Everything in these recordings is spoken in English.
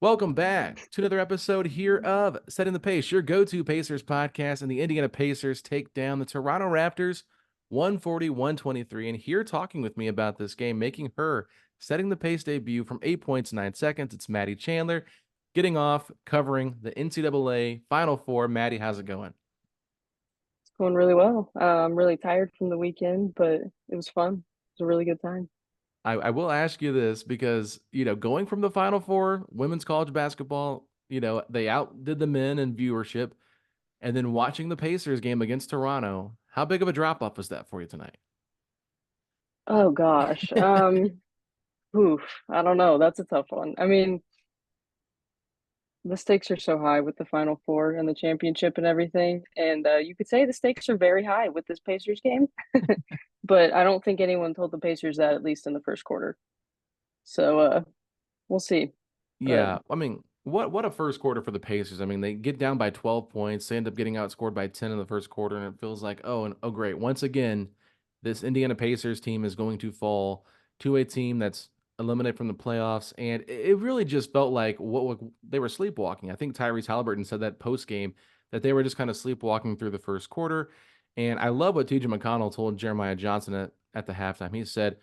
Welcome back to another episode here of Setting the Pace, your go-to Pacers podcast, and the Indiana Pacers take down the Toronto Raptors 140-123. And here talking with me about this game, making her Setting the Pace debut from 8 points, 9 seconds, it's Madie Chandler, getting off, covering the NCAA Final Four. Madie, how's it going? It's going really well. I'm really tired from the weekend, but it was fun. It was a really good time. I will ask you this because, going from the Final Four, women's college basketball, they outdid the men in viewership. And then watching the Pacers game against Toronto, how big of a drop off was that for you tonight? Oh gosh. Oof, I don't know. That's a tough one. I mean, the stakes are so high with the Final Four and the championship and everything, and you could say the stakes are very high with this Pacers game. But I don't think anyone told the Pacers that at least in the first quarter. So we'll see. But Yeah, I mean, what a first quarter for the Pacers. I mean, they get down by 12 points, they end up getting outscored by 10 in the first quarter, and it feels like, oh great. Once again, this Indiana Pacers team is going to fall to a team that's eliminated from the playoffs. And it really just felt like what they were sleepwalking. I think Tyrese Haliburton said that post game that they were just kind of sleepwalking through the first quarter. And I love what TJ McConnell told Jeremiah Johnson at the halftime. He said,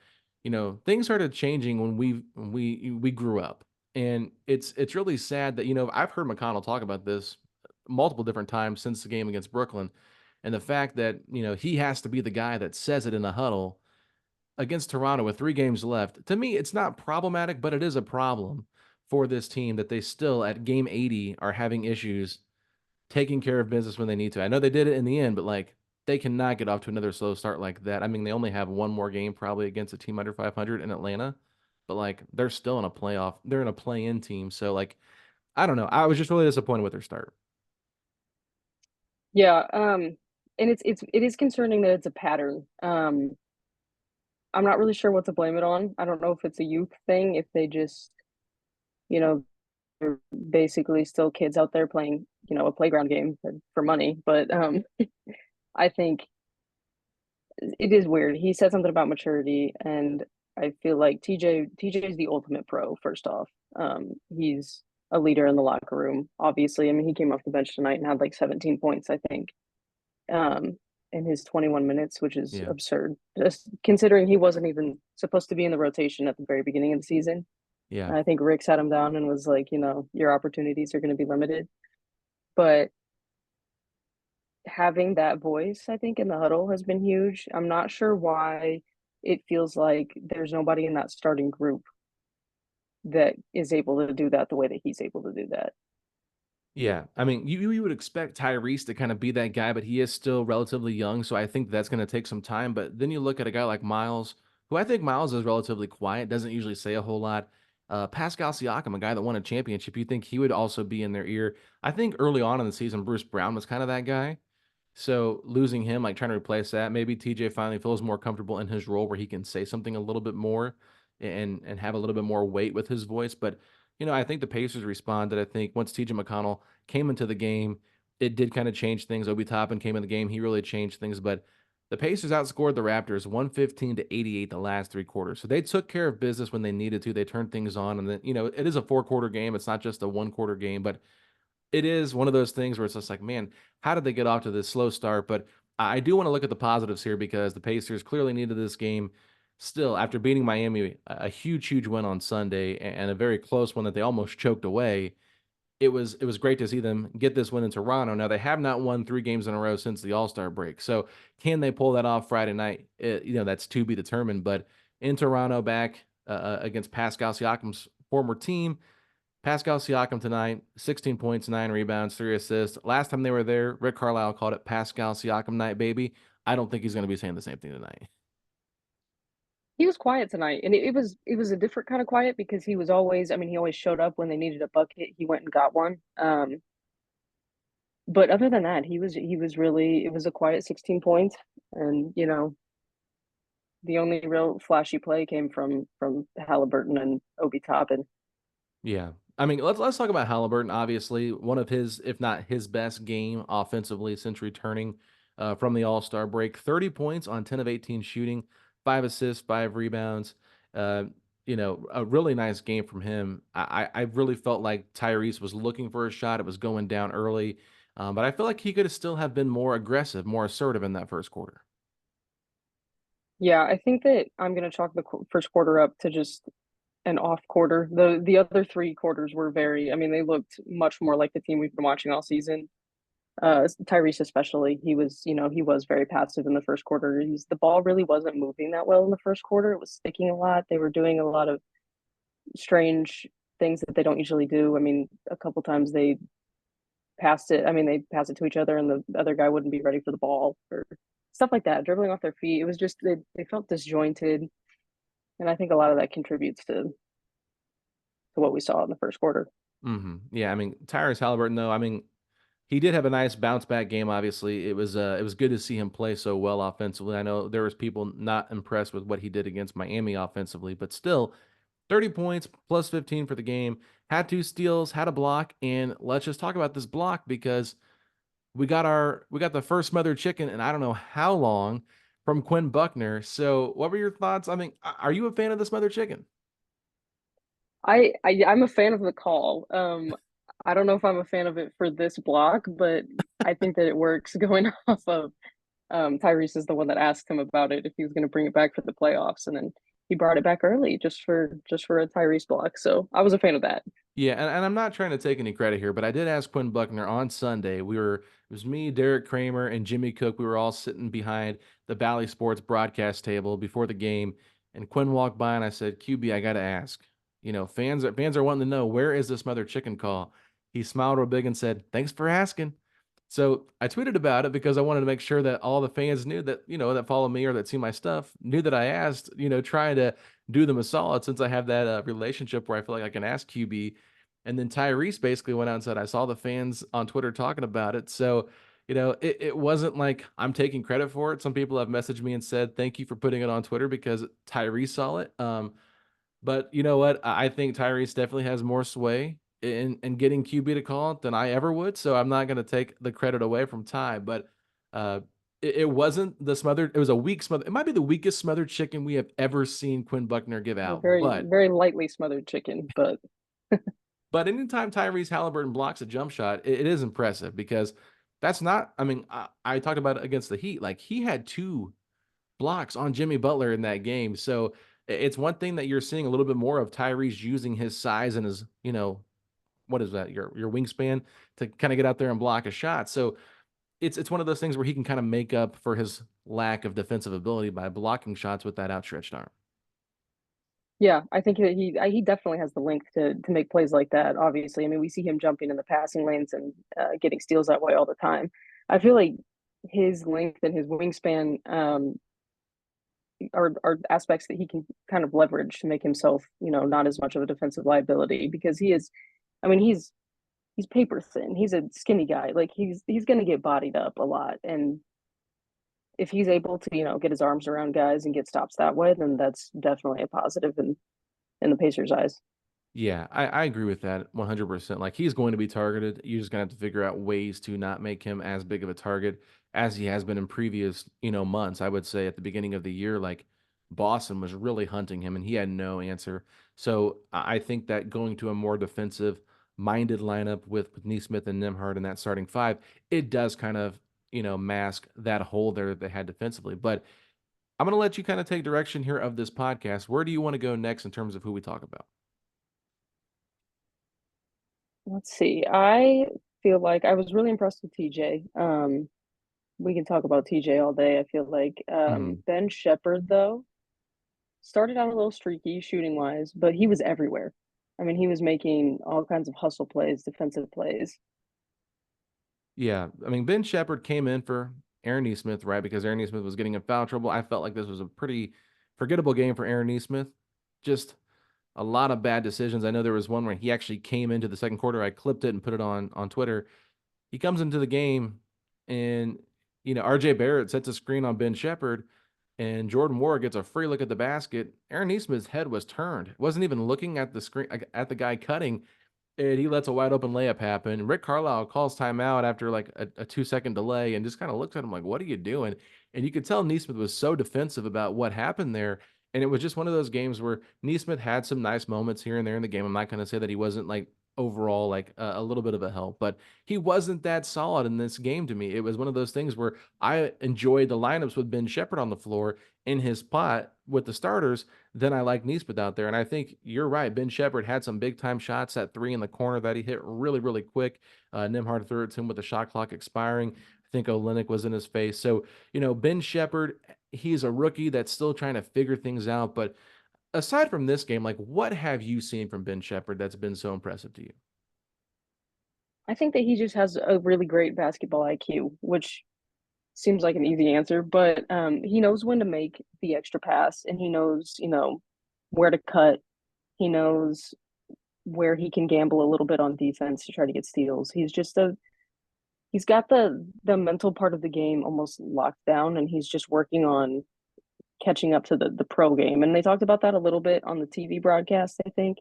things started changing when we grew up. And it's really sad that, I've heard McConnell talk about this multiple different times since the game against Brooklyn. And the fact that, he has to be the guy that says it in the huddle against Toronto with 3 games left. To me, it's not problematic, but it is a problem for this team that they still at game 80 are having issues taking care of business when they need to. I know they did it in the end, but like they cannot get off to another slow start like that. I mean, they only have one more game probably against a team under 500 in Atlanta, but like they're still in a playoff. They're in a play-in team. So like I don't know. I was just really disappointed with their start. yeah, and it is concerning that it's a pattern. I'm not really sure what to blame it on. I don't know if it's a youth thing, if they just, you know, they're basically still kids out there playing, a playground game for money. But I think it is weird. He said something about maturity, and I feel like TJ is the ultimate pro, first off. He's a leader in the locker room, obviously. I mean, he came off the bench tonight and had like 17 points, I think. Um, in his 21 minutes, which is Yeah. absurd, just considering he wasn't even supposed to be in the rotation at the very beginning of the season. Yeah. I think Rick sat him down and was like, your opportunities are going to be limited. But having that voice, I think, in the huddle has been huge. I'm not sure why it feels like there's nobody in that starting group that is able to do that the way that he's able to do that. Yeah, I mean, you would expect Tyrese to kind of be that guy, but he is still relatively young, so I think that's going to take some time. But then you look at a guy like Miles, who I think Miles is relatively quiet, doesn't usually say a whole lot. Pascal Siakam, a guy that won a championship, you think he would also be in their ear. I think early on in the season, Bruce Brown was kind of that guy. So losing him, like trying to replace that, maybe TJ finally feels more comfortable in his role where he can say something a little bit more and have a little bit more weight with his voice. But I think the Pacers responded. I think once TJ McConnell came into the game, it did kind of change things. Obi Toppin came in the game, he really changed things. But the Pacers outscored the Raptors 115-88 the last 3 quarters. So they took care of business when they needed to. They turned things on. And then, it is a 4 quarter game. It's not just a 1 quarter game, but it is one of those things where it's just like, man, how did they get off to this slow start? But I do want to look at the positives here because the Pacers clearly needed this game still after beating Miami, a huge, huge win on Sunday and a very close one that they almost choked away. It was great to see them get this win in Toronto. Now they have not won 3 games in a row since the All-Star break. So can they pull that off Friday night? That's to be determined. But in Toronto back against Pascal Siakam's former team, Pascal Siakam tonight, 16 points, 9 rebounds, 3 assists. Last time they were there, Rick Carlisle called it Pascal Siakam night, baby. I don't think he's going to be saying the same thing tonight. He was quiet tonight, and it was a different kind of quiet because he was always. I mean, he always showed up when they needed a bucket. He went and got one. But other than that, he was really. It was a quiet 16 points, and the only real flashy play came from Haliburton and Obi Toppin. Yeah. I mean, let's talk about Haliburton. Obviously, one of his, if not his best game offensively since returning from the All Star break. 30 points on 10 of 18 shooting, 5 assists, 5 rebounds. Uh, a really nice game from him. I really felt like Tyrese was looking for a shot. It was going down early, but I feel like he could have still have been more aggressive, more assertive in that first quarter. Yeah, I think that I'm gonna chalk the first quarter up to just an off quarter. The other three quarters were very, I mean, they looked much more like the team we've been watching all season. Tyrese especially, he was very passive in the first quarter. The ball really wasn't moving that well in the first quarter. It was sticking a lot. They were doing a lot of strange things that they don't usually do. I mean, a couple times they passed it. I mean, they passed it to each other, and the other guy wouldn't be ready for the ball or stuff like that, dribbling off their feet. It was just they felt disjointed, and I think a lot of that contributes to what we saw in the first quarter. Yeah, I mean Tyrese Haliburton, though. I mean, he did have a nice bounce back game. Obviously, it was good to see him play so well offensively. I know there was people not impressed with what he did against Miami offensively, but still, 30 points plus 15 for the game. Had two steals, had a block, and let's just talk about this block because we got the first smothered chicken, and I don't know how long from Quinn Buckner. So, what were your thoughts? I mean, are you a fan of the smothered chicken? I'm a fan of the call. I don't know if I'm a fan of it for this block, but I think that it works going off of Tyrese is the one that asked him about it if he was going to bring it back for the playoffs, and then he brought it back early just for a Tyrese block. So I was a fan of that. Yeah, and I'm not trying to take any credit here, but I did ask Quinn Buckner on Sunday. It was me, Derek Kramer, and Jimmy Cook. We were all sitting behind the Bally Sports broadcast table before the game, and Quinn walked by, and I said, "QB, I got to ask. Fans are wanting to know, where is this mother chicken call?" He smiled real big and said, "Thanks for asking." So I tweeted about it because I wanted to make sure that all the fans knew that, that follow me or that see my stuff knew that I asked, trying to do them a solid since I have that relationship where I feel like I can ask QB. And then Tyrese basically went out and said, I saw the fans on Twitter talking about it. So, it wasn't like I'm taking credit for it. Some people have messaged me and said, thank you for putting it on Twitter because Tyrese saw it. But you know what? I think Tyrese definitely has more sway in getting QB to call it than I ever would. So I'm not going to take the credit away from Ty. But uh, it wasn't the smothered. It was a weak smothered. It might be the weakest smothered chicken we have ever seen Quinn Buckner give A out. very But very lightly smothered chicken, but anytime Tyrese Halliburton blocks a jump shot, it is impressive because that's not. I mean, I talked about it against the Heat. Like he had two blocks on Jimmy Butler in that game. So it's one thing that you're seeing a little bit more of Tyrese using his size and his, what is that, your wingspan to kind of get out there and block a shot. So it's one of those things where he can kind of make up for his lack of defensive ability by blocking shots with that outstretched arm. yeah, I think that he definitely has the length to make plays like that. Obviously, I mean, we see him jumping in the passing lanes and getting steals that way all the time. I feel like his length and his wingspan are aspects that he can kind of leverage to make himself, not as much of a defensive liability because he is. I mean, he's paper thin. He's a skinny guy. Like he's going to get bodied up a lot, and if he's able to, get his arms around guys and get stops that way, then that's definitely a positive in the Pacers' eyes. Yeah, I agree with that 100%. Like he's going to be targeted. You're just going to have to figure out ways to not make him as big of a target as he has been in previous, months. I would say at the beginning of the year, like Boston was really hunting him and he had no answer. So I think that going to a more defensive minded lineup with Neesmith and Nimhard in that starting five, it does kind of, mask that hole there that they had defensively. But I'm going to let you kind of take direction here of this podcast. Where do you want to go next in terms of who we talk about? Let's see. I feel like I was really impressed with TJ. We can talk about TJ all day. I feel like Mhm. Ben Shepherd though started out a little streaky shooting wise, but he was everywhere. I mean, he was making all kinds of hustle plays, defensive plays. Yeah, I mean, Ben Shepherd came in for Aaron Neesmith, right? Because Aaron Neesmith was getting in foul trouble. I felt like this was a pretty forgettable game for Aaron Neesmith. Just a lot of bad decisions. I know there was one where he actually came into the second quarter. I clipped it and put it on Twitter. He comes into the game, and RJ Barrett sets a screen on Ben Shepherd, and Jordan Moore gets a free look at the basket. Aaron Neesmith's head was turned; wasn't even looking at the screen at the guy cutting, and he lets a wide open layup happen. Rick Carlisle calls timeout after like a 2 second delay and just kind of looks at him like, "What are you doing?" And you could tell Neesmith was so defensive about what happened there. And it was just one of those games where Neesmith had some nice moments here and there in the game. I'm not going to say that he wasn't like overall like a little bit of a help, but he wasn't that solid in this game to me. It was one of those things where I enjoyed the lineups with Ben Shepherd on the floor in his spot with the starters. Then I like Neesmith out there. And I think you're right. Ben Shepherd had some big time shots at three in the corner that he hit really, really quick. Nimhard threw it to him with the shot clock expiring. I think Olenek was in his face. So, Ben Shepherd, he's a rookie that's still trying to figure things out. But aside from this game, like what have you seen from Ben Shepherd that's been so impressive to you? I think that he just has a really great basketball IQ, which seems like an easy answer, but he knows when to make the extra pass, and he knows, where to cut. He knows where he can gamble a little bit on defense to try to get steals. He's got the mental part of the game almost locked down, and he's just working on catching up to the pro game. And they talked about that a little bit on the TV broadcast, I think.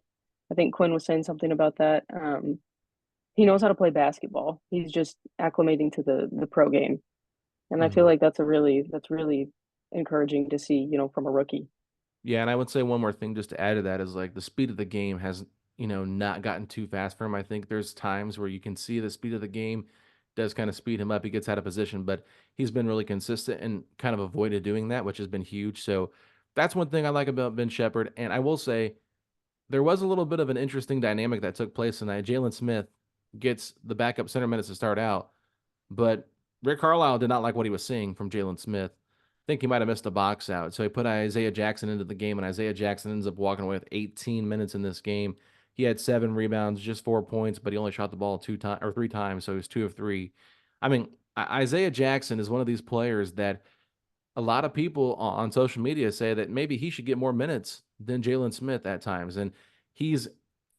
I think Quinn was saying something about that. He knows how to play basketball. He's just acclimating to the pro game. And I feel Mhm. like that's really encouraging to see, from a rookie. Yeah, and I would say one more thing just to add to that is like the speed of the game has, not gotten too fast for him. I think there's times where you can see the speed of the game does kind of speed him up. He gets out of position, but he's been really consistent and kind of avoided doing that, which has been huge. So that's one thing I like about Ben Shepherd. And I will say there was a little bit of an interesting dynamic that took place tonight. Jalen Smith gets the backup center minutes to start out, but Rick Carlisle did not like what he was seeing from Jalen Smith. I think he might have missed a box out. So he put Isaiah Jackson into the game, and Isaiah Jackson ends up walking away with 18 minutes in this game. He had 7 rebounds, just 4 points, but he only shot the ball 2 times or 3 times, so he was 2 of 3. I mean, Isaiah Jackson is one of these players that a lot of people on social media say that maybe he should get more minutes than Jalen Smith at times. And he's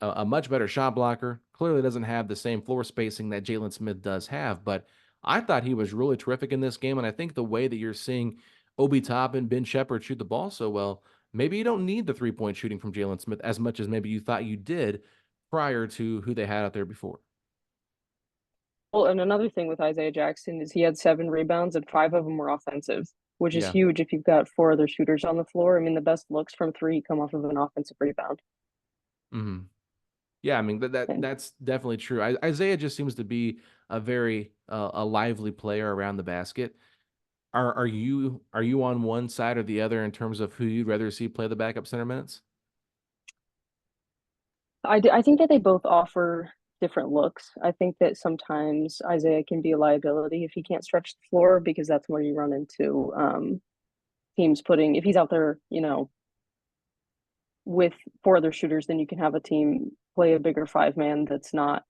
a much better shot blocker. Clearly doesn't have the same floor spacing that Jalen Smith does have. But I thought he was really terrific in this game. And I think the way that you're seeing Obi Toppin, Ben Shepherd shoot the ball so well, maybe you don't need the 3 point shooting from Jalen Smith as much as maybe you thought you did prior to who they had out there before. Well, and another thing with Isaiah Jackson is he had 7 rebounds and 5 of them were offensive, which is Yeah. huge if you've got 4 other shooters on the floor. I mean, the best looks from three come off of an offensive rebound. hmm Yeah, I mean And that's definitely true. Isaiah just seems to be a very a lively player around the basket. Are you on one side or the other in terms of who you'd rather see play the backup center minutes? I think that they both offer different looks. I think that sometimes Isaiah can be a liability if he can't stretch the floor because that's where you run into teams putting if he's out there, with 4 other shooters, then you can have a team play a bigger 5 man that's not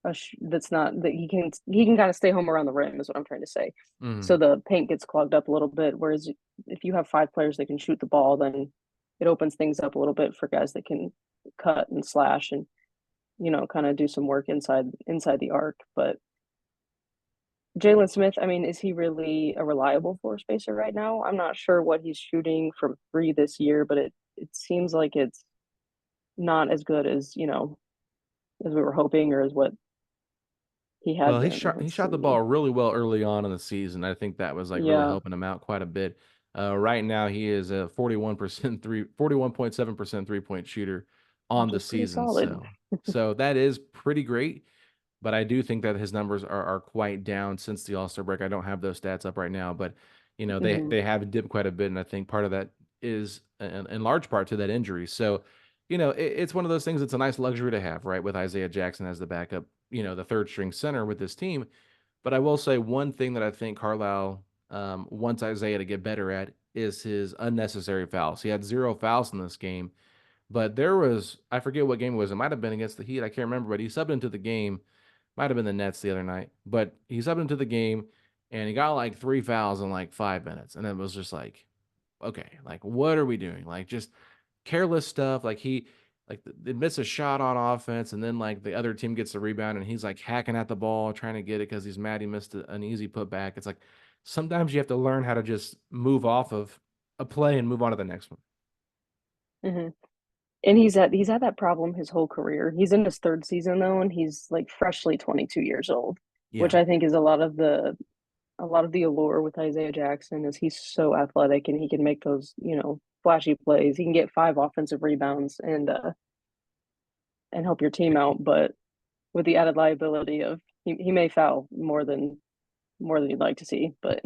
that he can kind of stay home around the rim is what I'm trying to say. So Mhm. the paint gets clogged up a little bit. Whereas if you have 5 players that can shoot the ball, then it opens things up a little bit for guys that can cut and slash and kind of do some work inside the arc. But Jalen Smith, I mean, is he really a reliable floor spacer right now? I'm not sure what he's shooting from three this year, but it seems like it's not as good as as we were hoping or as what he had Well, he been in shot he his shot the senior ball year. really well early on in the season. I think that was like really Yeah, helping him out quite a bit. Right now he is a 41.7% 3-point shooter on which the is pretty season. solid. So that is pretty great. But I do think that his numbers are quite down since the All-Star break. I don't have those stats up right now, but they Hmm. they have dipped quite a bit, and I think part of that is in large part to that injury. So, it's one of those things. It's a nice luxury to have, right, with Isaiah Jackson as the backup, the third string center with this team. But I will say one thing that I think Carlisle wants Isaiah to get better at is his unnecessary fouls. He had 0 fouls in this game, but there was I forget what game it was. It might have been against the Heat. I can't remember, but he subbed into the game. Might have been the Nets the other night, but he subbed into the game and he got like 3 fouls in like 5 minutes. And it was just like, okay, like what are we doing? Like just careless stuff. Like they miss a shot on offense, and then like the other team gets the rebound, and he's like hacking at the ball, trying to get it because he's mad he missed an easy putback. It's like sometimes you have to learn how to just move off of a play and move on to the next one. Hmm. And he's had that problem his whole career. He's in his third season though, and he's like freshly 22 years old, which Yeah. I think is a lot of the allure with Isaiah Jackson is he's so athletic and he can make those, flashy plays. He can get 5 offensive rebounds and help your team out, but with the added liability of he may foul more than you'd like to see. But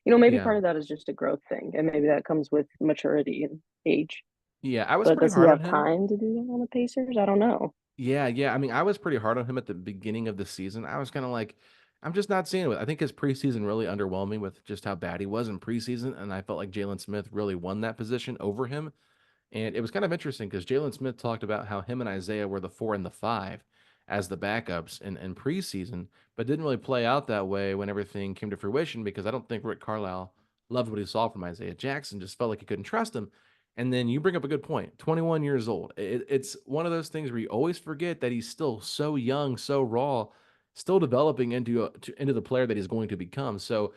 maybe Yeah. part of that is just a growth thing, and maybe that comes with maturity and age. Yeah, I was But pretty does he hard on have him. time to do that on the Pacers? I don't know. Yeah, yeah. I mean, I was pretty hard on him at the beginning of the season. I was kind of like, I'm just not seeing it. I think his preseason really underwhelmed me with just how bad he was in preseason, and I felt like Jalen Smith really won that position over him. And it was kind of interesting because Jalen Smith talked about how him and Isaiah were the 4 and the 5 as the backups in preseason, but didn't really play out that way when everything came to fruition because I don't think Rick Carlisle loved what he saw from Isaiah Jackson, just felt like he couldn't trust him. And then you bring up a good point 21 years old. It's one of those things where you always forget that he's still so young, so raw, still developing into the player that he's going to become. So,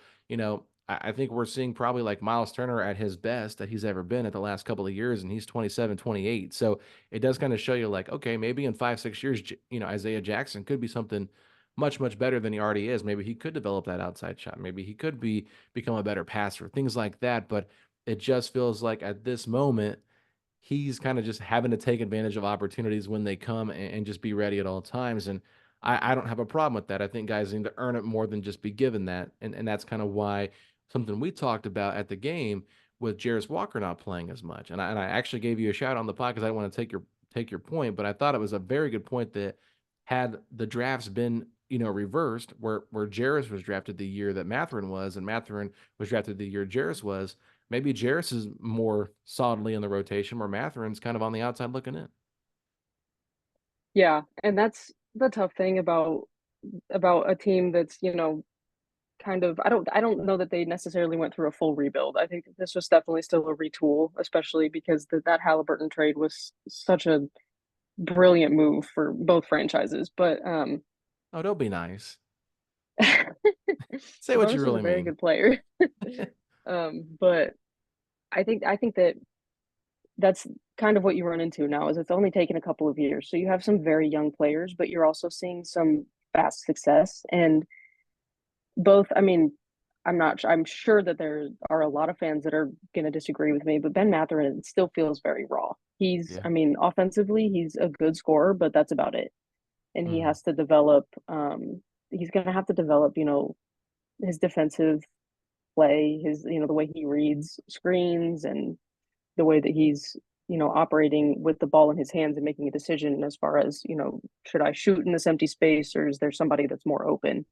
I think we're seeing probably like Miles Turner at his best that he's ever been at the last couple of years, and he's 27, 28. So it does kind of show you, like, okay, maybe in 5, 6 years, Isaiah Jackson could be something much, much better than he already is. Maybe he could develop that outside shot. Maybe he could become a better passer, things like that. But it just feels like at this moment, he's kind of just having to take advantage of opportunities when they come and just be ready at all times. And I don't have a problem with that. I think guys need to earn it more than just be given that. And that's kind of why something we talked about at the game with Jarris Walker not playing as much. And I actually gave you a shout on the pod because I want to take your point, but I thought it was a very good point that had the drafts been reversed, where Jarris was drafted the year that Matherin was, and Matherin was drafted the year Jarris was, maybe Jarris is more solidly in the rotation, where Matherin's kind of on the outside looking in. Yeah, and that's the tough thing about a team that's, kind of I don't know that they necessarily went through a full rebuild. I think that this was definitely still a retool, especially because that Haliburton trade was such a brilliant move for both franchises. But Oh, don't be nice. Say what you Sabonis is a really very mean. good player. But I think that that's kind of what you run into now is it's only taken a couple of years. So you have some very young players, but you're also seeing some fast success. And both, I mean, I'm sure that there are a lot of fans that are going to disagree with me, but Ben Mathurin still feels very raw. Yeah. I mean, offensively, he's a good scorer, but that's about it. And he Mhm. has to develop, he's going to have to develop, his defensive play, the way he reads screens and the way that he's operating with the ball in his hands and making a decision as far as should I shoot in this empty space or is there somebody that's more open.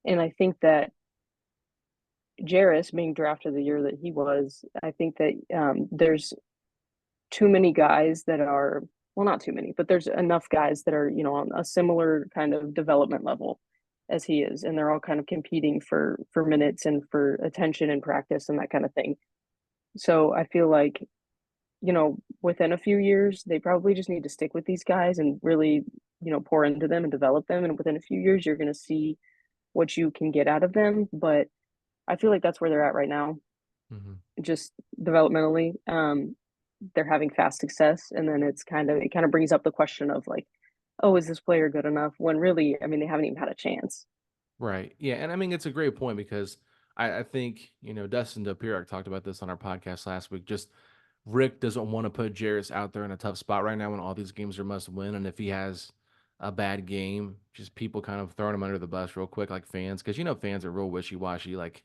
And I think that Jarris being drafted the year that he was, I think that there's too many guys that are, well, not too many, but there's enough guys that are on a similar kind of development level as he is, and they're all kind of competing for minutes and for attention and practice and that kind of thing. So I feel like within a few years, they probably just need to stick with these guys and really, pour into them and develop them. And within a few years, you're going to see what you can get out of them. But I feel like that's where they're at right now, Mhm. just developmentally. They're having fast success, and then it kind of brings up the question of like, oh, is this player good enough? When really, I mean, they haven't even had a chance. Right. Yeah. And I mean, it's a great point because I think, Dustin DePirak talked about this on our podcast last week. Just Rick doesn't want to put Jarris out there in a tough spot right now when all these games are must win. And if he has a bad game, just people kind of throwing him under the bus real quick, like fans, because fans are real wishy washy. Like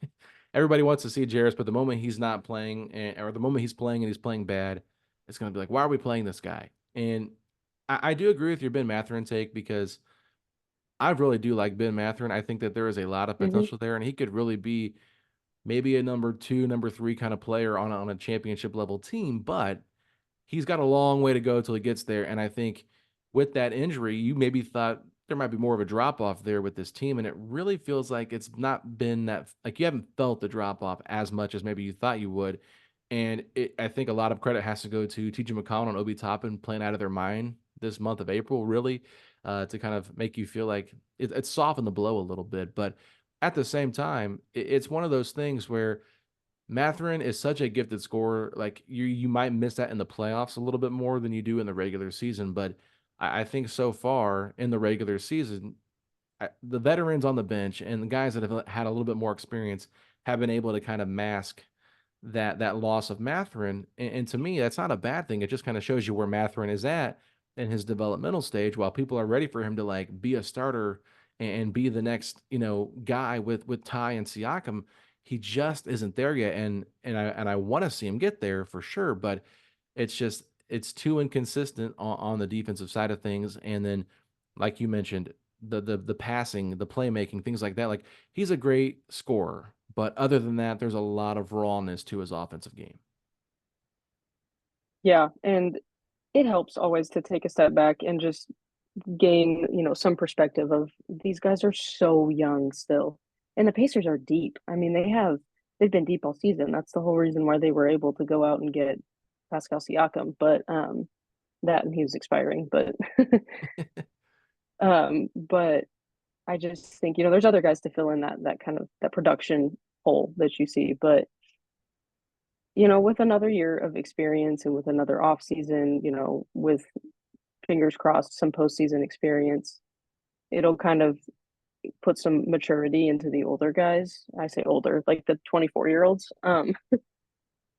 everybody wants to see Jarris, but the moment he's not playing, or the moment he's playing and he's playing bad, it's going to be like, why are we playing this guy? And I do agree with your Ben Matherin take because I really do like Ben Matherin. I think that there is a lot of Hmm. potential there, and he could really be maybe a number two, number three kind of player on a championship level team. But he's got a long way to go till he gets there. And I think with that injury, you maybe thought there might be more of a drop off there with this team, and it really feels like it's not been that, like, you haven't felt the drop off as much as maybe you thought you would. And I think a lot of credit has to go to TJ McConnell and Obi Toppin playing out of their mind this month of April, really, to kind of make you feel like it's softened the blow a little bit. But at the same time, it's one of those things where Matherin is such a gifted scorer. Like you might miss that in the playoffs a little bit more than you do in the regular season. But I think so far in the regular season, the veterans on the bench and the guys that have had a little bit more experience have been able to kind of mask that loss of Matherin. And to me, that's not a bad thing. It just kind of shows you where Matherin is at in his developmental stage, while people are ready for him to like be a starter and be the next, guy with Ty and Siakam. He just isn't there yet. And I want to see him get there for sure, but it's too inconsistent on the defensive side of things. And then, like you mentioned, the passing, the playmaking, things like that. Like, he's a great scorer, but other than that, there's a lot of rawness to his offensive game. Yeah, and it helps always to take a step back and just gain, some perspective of these guys are so young still. And the Pacers are deep. I mean, they've been deep all season. That's the whole reason why they were able to go out and get Pascal Siakam, but that and he was expiring, but but I just think, there's other guys to fill in that kind of that production hole that you see. But with another year of experience and with another off season, with fingers crossed some postseason experience, it'll kind of put some maturity into the older guys. I say older, like the 24-year-olds.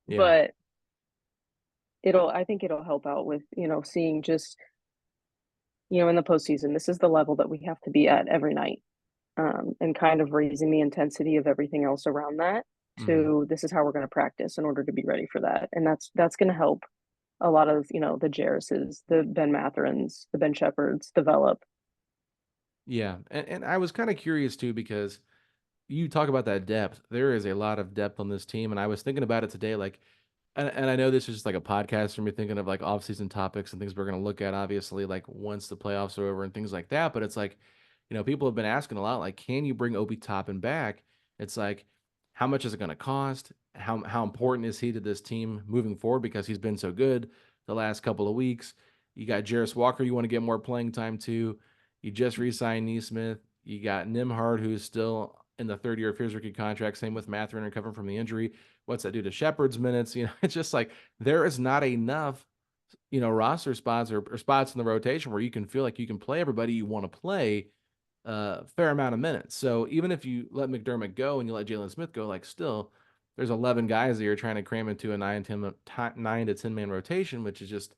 Yeah. But I think it'll help out with, seeing just, in the postseason, this is the level that we have to be at every night. And kind of raising the intensity of everything else around that Mhm. to this is how we're going to practice in order to be ready for that. And that's going to help a lot of, the Jarrises, the Ben Matherins, the Ben Shepherds develop. Yeah. And I was kind of curious too, because you talk about that depth. There is a lot of depth on this team. And I was thinking about it today, like, and I know this is just like a podcast for me thinking of like off-season topics and things we're going to look at, obviously, like once the playoffs are over and things like that. But it's like, people have been asking a lot, like, can you bring Obi Toppin back? It's like, how much is it going to cost? How important is he to this team moving forward? Because he's been so good the last couple of weeks. You got Jarris Walker, you want to get more playing time to. You just re-signed Neesmith. You got Nimhard, who's still in the third year of his rookie contract. Same with Mathurin recovering from the injury. What's that do to Shepard's minutes? It's just like there is not enough, roster spots or spots in the rotation where you can feel like you can play everybody you want to play a fair amount of minutes. So even if you let McDermott go and you let Jalen Smith go, like, still there's 11 guys that you're trying to cram into a 9 to 10 man rotation, which is just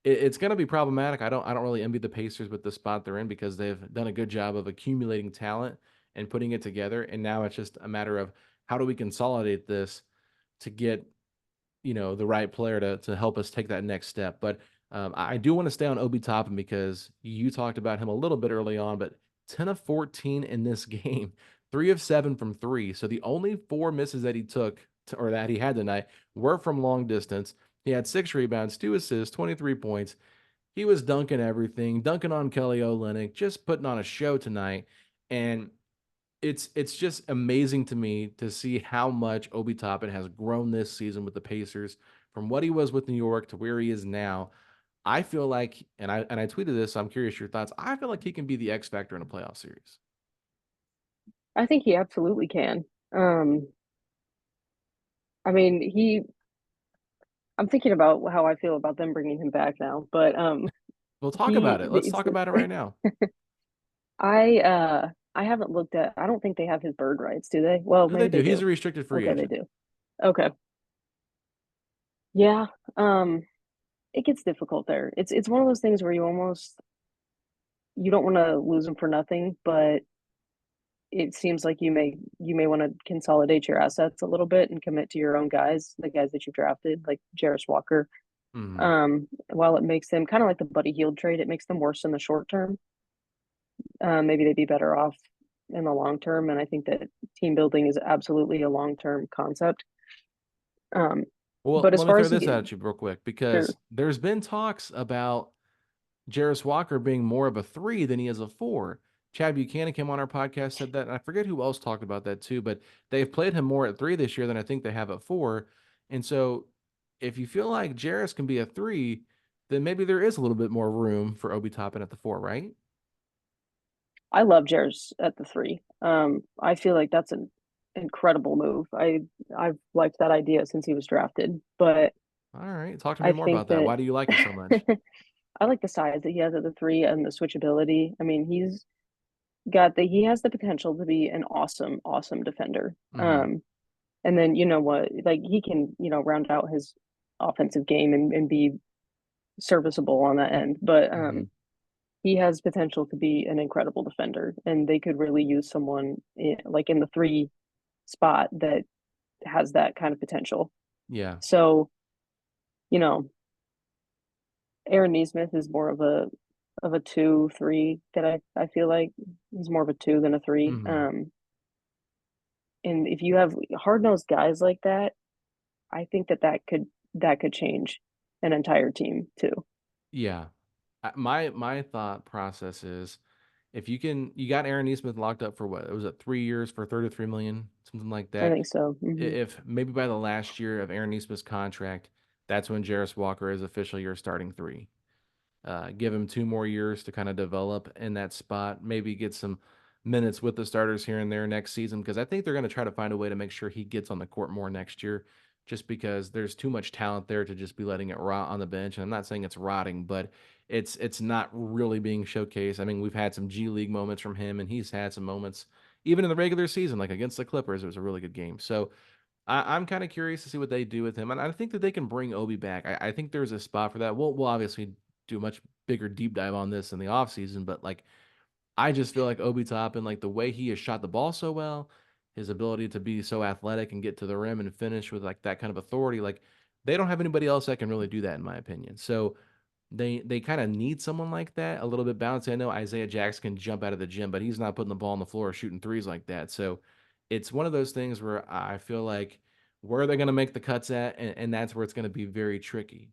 it's going to be problematic. I don't really envy the Pacers with the spot they're in, because they've done a good job of accumulating talent and putting it together. And now it's just a matter of how do we consolidate this to get, the right player to help us take that next step. But I do want to stay on Obi Toppin because you talked about him a little bit early on, but 10 of 14 in this game, 3 of 7 from three. So the only 4 misses that he took or that he had tonight were from long distance. He had 6 rebounds, 2 assists, 23 points. He was dunking everything, dunking on Kelly Olynyk, just putting on a show tonight. And it's just amazing to me to see how much Obi Toppin has grown this season with the Pacers from what he was with New York to where he is now. I feel like, and I tweeted this, so I'm curious your thoughts. I feel like he can be the X factor in a playoff series. I think he absolutely can. Um, I mean, I'm thinking about how I feel about them bringing him back now, but We'll talk he about it. Let's it's talk about it right now. I haven't looked at I don't think they have his bird rights, do they? Well, No, they maybe do. they He's a do. restricted free Okay, they agent. do. Okay. Yeah. It gets difficult there. It's one of those things where you don't want to lose him for nothing, but it seems like you may want to consolidate your assets a little bit and commit to your own guys, the guys that you drafted, like Jarris Walker. Hmm. While it makes them kind of like the Buddy Hield trade, it makes them worse in the short term. Maybe they'd be better off in the long term. And I think that team building is absolutely a long term concept. Um, Well, but as let me far throw as this at you real quick, sure, because there's been talks about Jarris Walker being more of a 3 than he is a 4. Chad Buchanan came on our podcast, said that, and I forget who else talked about that too, but they've played him more at 3 this year than I think they have at 4. And so if you feel like Jarris can be a 3, then maybe there is a little bit more room for Obi Toppin at the 4, right? I love Jarris at the three. I feel like that's an incredible move. I've liked that idea since he was drafted, but All right. Talk to me I more think about that. that Why do you like it so much? I like the size that he has at the three and the switchability. I mean, he has the potential to be an awesome, awesome defender. Hmm. And then you know what, like he can, round out his offensive game and be serviceable on that end. But Hmm. he has potential to be an incredible defender, and they could really use someone like in the three spot that has that kind of potential. Yeah. So, you know, Aaron Neesmith is more of a 2, 3 that I feel like he's more of a two than a three. Hmm. And if you have hard nosed guys like that, I think that could change an entire team too. Yeah. My thought process is if you got Aaron Neesmith locked up for what? It was it 3 years for 33 million, something like I that. think so. If maybe by the last year of Aaron Neesmith's contract, that's when Jarris Walker is officially your starting three. Give him 2 more years to kind of develop in that spot, maybe get some minutes with the starters here and there next season, because I think they're going to try to find a way to make sure he gets on the court more next year, just because there's too much talent there to just be letting it rot on the bench. And I'm not saying it's rotting, but it's not really being showcased. I mean, we've had some G League moments from him, and he's had some moments even in the regular season, like against the Clippers. It was a really good game. So I'm kind of curious to see what they do with him, and I think that they can bring Obi back. I think there's a spot for that. We'll obviously do a much bigger deep dive on this in the offseason, but like I just feel like Obi Toppin, like the way he has shot the ball so well, his ability to be so athletic and get to the rim and finish with like that kind of authority, like they don't have anybody else that can really do that, in my opinion. So they kind of need someone like that, a little bit bouncy. I know Isaiah Jackson can jump out of the gym, but he's not putting the ball on the floor or shooting threes like that. So it's one of those things where I feel like where they're going to make the cuts at, and that's where it's going to be very tricky.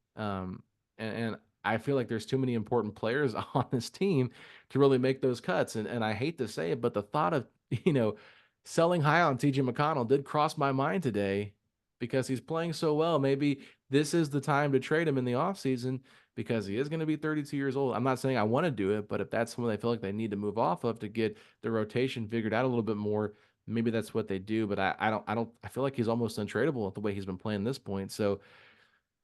And I feel like there's too many important players on this team to really make those cuts. And I hate to say it, but the thought of you know selling high on TJ McConnell did cross my mind today because he's playing so well. Maybe this is the time to trade him in the offseason because he is going to be 32 years old. I'm not saying I want to do it, but if that's someone they feel like they need to move off of to get the rotation figured out a little bit more, maybe that's what they do. But I feel like he's almost untradeable at the way he's been playing this point. So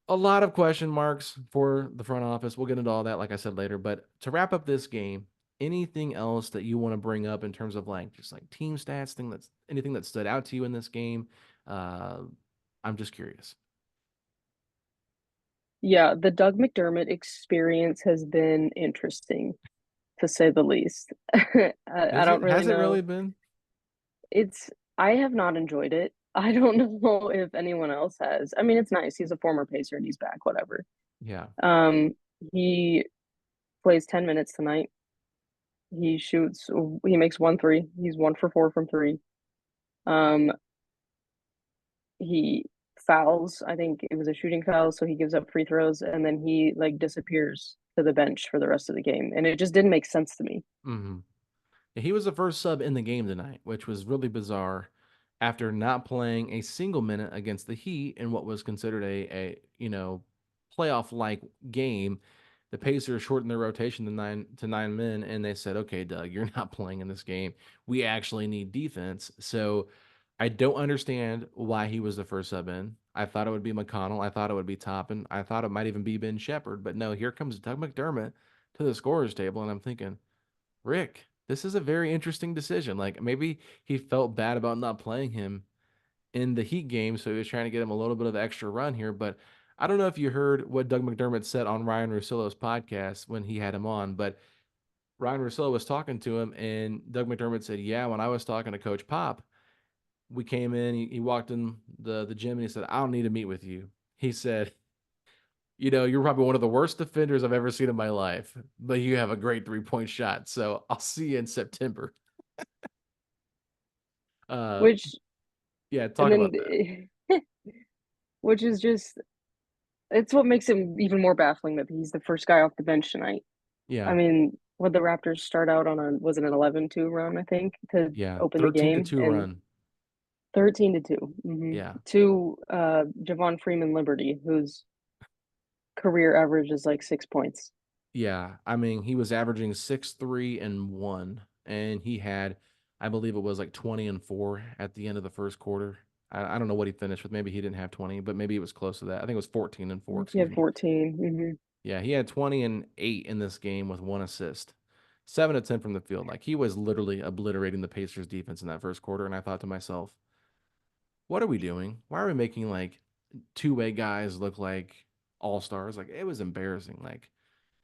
a lot of question marks for the front office. We'll get into all that, like I said later. But to wrap up this game, anything else that you want to bring up in terms of like just like team stats, thing that's anything that stood out to you in this game? Uh, I'm just curious. Yeah, the Doug McDermott experience has been interesting to say the least. I Is don't it? really Has it know. really been? It's I have not enjoyed it. I don't know if anyone else has. I mean, it's nice. He's a former Pacer and he's back, whatever. Yeah. Um, he plays 10 minutes tonight. He shoots, he makes 1 3. He's 1 for 4 from three. Um, he fouls. I think it was a shooting foul, so he gives up free throws and then he like disappears to the bench for the rest of the game. And it just didn't make sense to me. Hmm. He was the first sub in the game tonight, which was really bizarre after not playing a single minute against the Heat in what was considered a playoff like game. The Pacers shortened their rotation to nine men, and they said, "Okay, Doug, you're not playing in this game. We actually need defense." So I don't understand why he was the first sub in. I thought it would be McConnell. I thought it would be Toppin. I thought it might even be Ben Shepherd, but no, here comes Doug McDermott to the scorers table, and I'm thinking, Rick, this is a very interesting decision. Like maybe he felt bad about not playing him in the Heat game, so he was trying to get him a little bit of extra run here. But I don't know if you heard what Doug McDermott said on Ryan Russillo's podcast when he had him on, but Ryan Russillo was talking to him, and Doug McDermott said, "Yeah, when I was talking to Coach Pop, we came in. He walked in the gym, and he said, 'I don't need to meet with you.' He said." You're probably one of the worst defenders I've ever seen in my life, but you have a great 3-point shot. So I'll see you in September. Uh, Which yeah, and talk then about that. which is just it's what makes him even more baffling that he's the first guy off the bench tonight. I Yeah, mean, would the Raptors start out on a was it an 11-2 run, I think, to yeah, open the thirteen to game two and run. 13-2. Yeah, To Javon Freeman Liberty, whose career average is like 6 points. yeah. I mean, he was averaging 6, 3, and 1, and he had, I believe it was like 20 and 4 at the end of the first quarter. I don't know what he finished with. Maybe he didn't have 20, but maybe it was close to that. I think it was 14 and 4. He Excuse had me. 14. Yeah, he had 20 and 8 in this game with 1 assist, 7 of 10 from the field. Like he was literally obliterating the Pacers defense in that first quarter. And I thought to myself, what are we doing? Why are we making like two-way guys look like all-stars? Like it was embarrassing. Like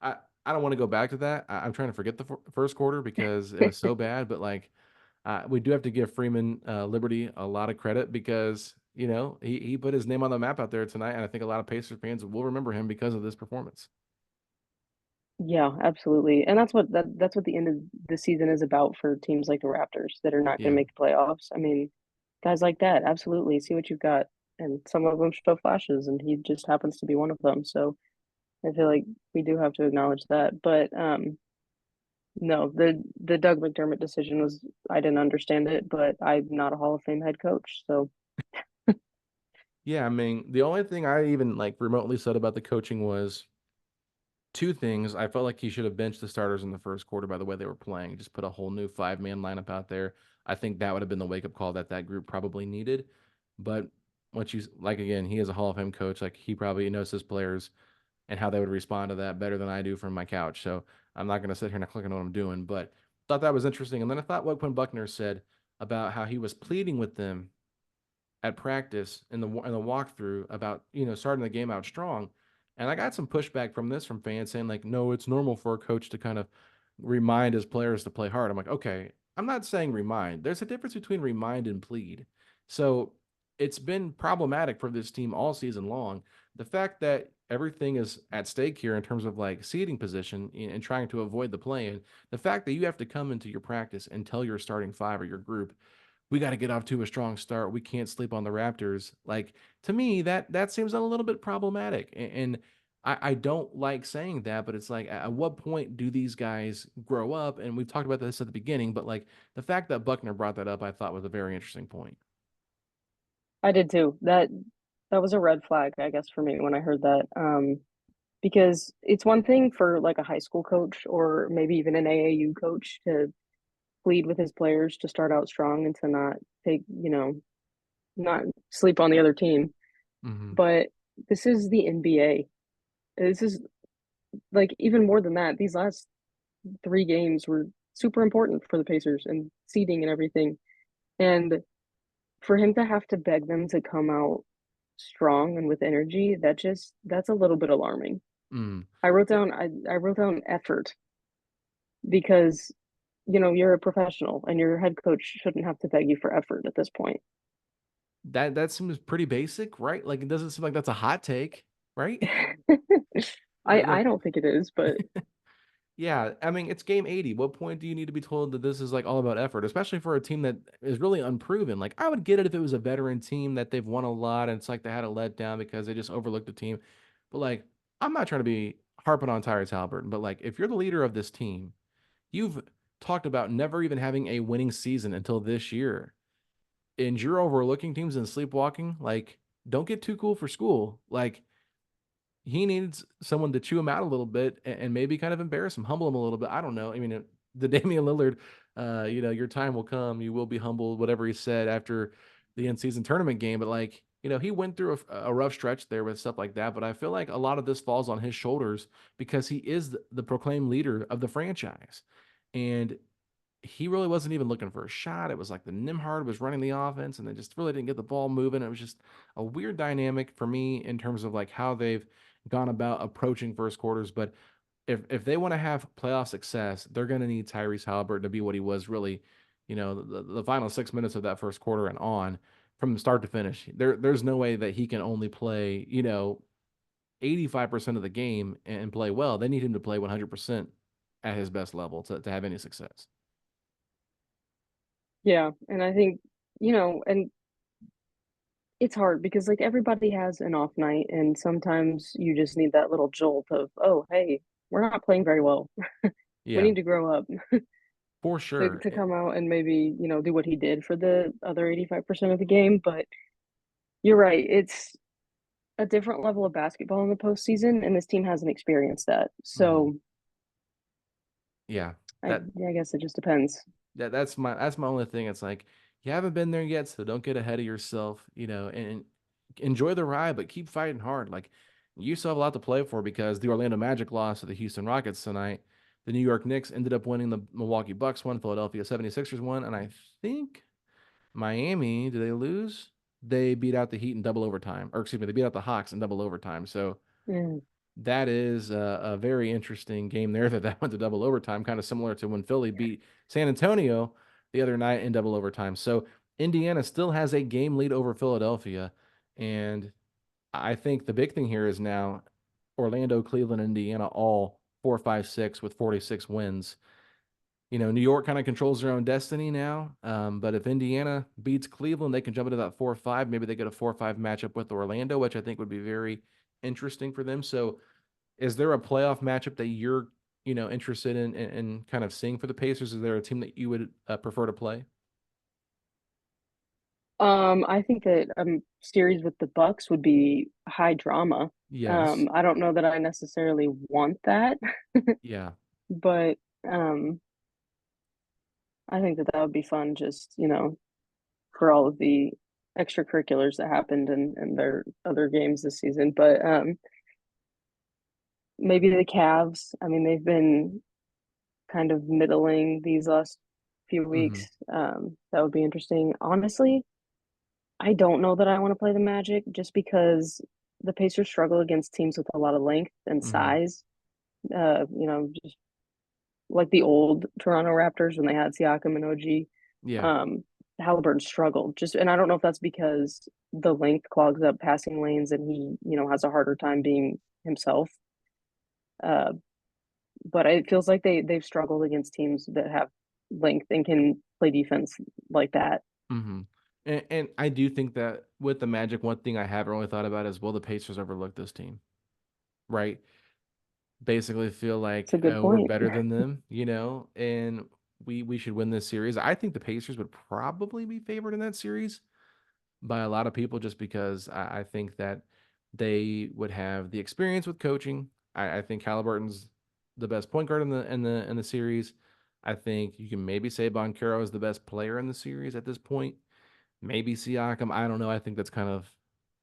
I I don't want to go back to that. I'm trying to forget the first quarter because it was so bad. But like we do have to give Freeman Liberty a lot of credit because he put his name on the map out there tonight, and I think a lot of Pacers fans will remember him because of this performance. Yeah, absolutely. And that's what the end of the season is about for teams like the Raptors that are not going Yeah. to make the playoffs. I mean, guys like that, absolutely. See what you've got. And some of them show flashes, and he just happens to be one of them. So I feel like we do have to acknowledge that. But no, the Doug McDermott decision was I didn't understand it, but I'm not a Hall of Fame head coach, so Yeah, I mean, the only thing I even like remotely said about the coaching was two things. I felt like he should have benched the starters in the first quarter by the way they were playing. Just put a whole new five-man lineup out there. I think that would have been the wake-up call that that group probably needed. But once you like again, he is a Hall of Fame coach. Like he probably knows his players and how they would respond to that better than I do from my couch. So I'm not going to sit here and click on what I'm doing, but thought that was interesting. And then I thought what Quinn Buckner said about how he was pleading with them at practice in the walkthrough about starting the game out strong, and I got some pushback from this from fans saying like, no, it's normal for a coach to kind of remind his players to play hard. I'm like, okay, I'm not saying remind. There's a difference between remind and plead. So it's been problematic for this team all season long. The fact that everything is at stake here in terms of like seating position and trying to avoid the play in, the fact that you have to come into your practice and tell your starting five or your group we got to get off to a strong start. We can't sleep on the Raptors. Like to me, that seems a little bit problematic, and I don't like saying that, but it's like at what point do these guys grow up? And we've talked about this at the beginning, but like the fact that Buckner brought that up, I thought was a very interesting point. I did too. That was a red flag, I guess, for me when I heard that. Because it's one thing for like a high school coach or maybe even an AAU coach to plead with his players to start out strong and to not take, not sleep on the other team. Hmm. But this is the NBA. This is like even more than that. These last three games were super important for the Pacers and seeding and everything. And for him to have to beg them to come out strong and with energy, that's a little bit alarming. Mm. I wrote down effort because you're a professional and your head coach shouldn't have to beg you for effort at this point. That seems pretty basic, right? Like it doesn't seem like that's a hot take, right? I Like don't think it is, but yeah, I mean, it's game 80. What point do you need to be told that this is like all about effort, especially for a team that is really unproven? Like, I would get it if it was a veteran team that they've won a lot and it's like they had a letdown because they just overlooked the team. But like, I'm not trying to be harping on Tyrese Haliburton, but like, if you're the leader of this team, you've talked about never even having a winning season until this year, and you're overlooking teams and sleepwalking. Like, don't get too cool for school. Like, he needs someone to chew him out a little bit and maybe kind of embarrass him, humble him a little bit. I don't know. I mean, the Damian Lillard, your time will come. You will be humbled, whatever he said after the in season tournament game. But like, he went through a rough stretch there with stuff like that. But I feel like a lot of this falls on his shoulders because he is the proclaimed leader of the franchise. And he really wasn't even looking for a shot. It was like the Nimhard was running the offense and they just really didn't get the ball moving. It was just a weird dynamic for me in terms of like how they've gone about approaching first quarters. But if they want to have playoff success, they're going to need Tyrese Haliburton to be what he was really, the final 6 minutes of that first quarter and on from start to finish. There's no way that he can only play, 85% of the game and play well. They need him to play 100% at his best level to have any success. yeah, and I think, and it's hard because like everybody has an off night and sometimes you just need that little jolt of, oh, hey, we're not playing very well. We Yeah, need to grow up for sure. to come out and maybe, do what he did for the other 85% of the game. But you're right. It's a different level of basketball in the postseason, and this team hasn't experienced that. Mhm. So Yeah. I, That I guess it just depends. that's my only thing. It's like you haven't been there yet, so don't get ahead of yourself, and enjoy the ride, but keep fighting hard. Like you still have a lot to play for because the Orlando Magic lost to the Houston Rockets tonight. The New York Knicks ended up winning, the Milwaukee Bucks won, Philadelphia 76ers won, and I think Miami, did they lose? they beat out the Heat in double overtime, or excuse me, they beat out the Hawks in double overtime. So Mm. that is a very interesting game there that went to double overtime, kind of similar to when Philly beat San Antonio the other night in double overtime. So Indiana still has a game lead over Philadelphia. And I think the big thing here is now Orlando, Cleveland, Indiana, all 4, 5, 6 with 46 wins. New York kind of controls their own destiny now. But if Indiana beats Cleveland, they can jump into that 4-5. Maybe they get a 4-5 matchup with Orlando, which I think would be very interesting for them. So is there a playoff matchup that you're, interested in kind of seeing for the Pacers? Is there a team that you would prefer to play? I think that series with the Bucks would be high drama. Yes. I don't know that I necessarily want that, Yeah. but um, I think that that would be fun. Just for all of the extracurriculars that happened in their other games this season. But maybe the Cavs. I mean, they've been kind of middling these last few Hmm. weeks. That would be interesting. Honestly, I don't know that I want to play the Magic just because the Pacers struggle against teams with a lot of length and Hmm. size. Just like the old Toronto Raptors when they had Siakam and OG. Yeah. Um, Haliburton struggled just, and I don't know if that's because the length clogs up passing lanes and he, has a harder time being himself. Uh, but it feels like they've struggled against teams that have length and can play defense like that. Hmm. And I do think that with the Magic, one thing I haven't really thought about is will the Pacers overlook this team, right? Basically feel It's a like good we're point. better than them, and we should win this series. I think the Pacers would probably be favored in that series by a lot of people just because I think that they would have the experience with coaching. I think Halliburton's the best point guard in the series. I think you can maybe say Boncaro is the best player in the series at this point. Maybe Siakam. I don't know. I think that's kind of,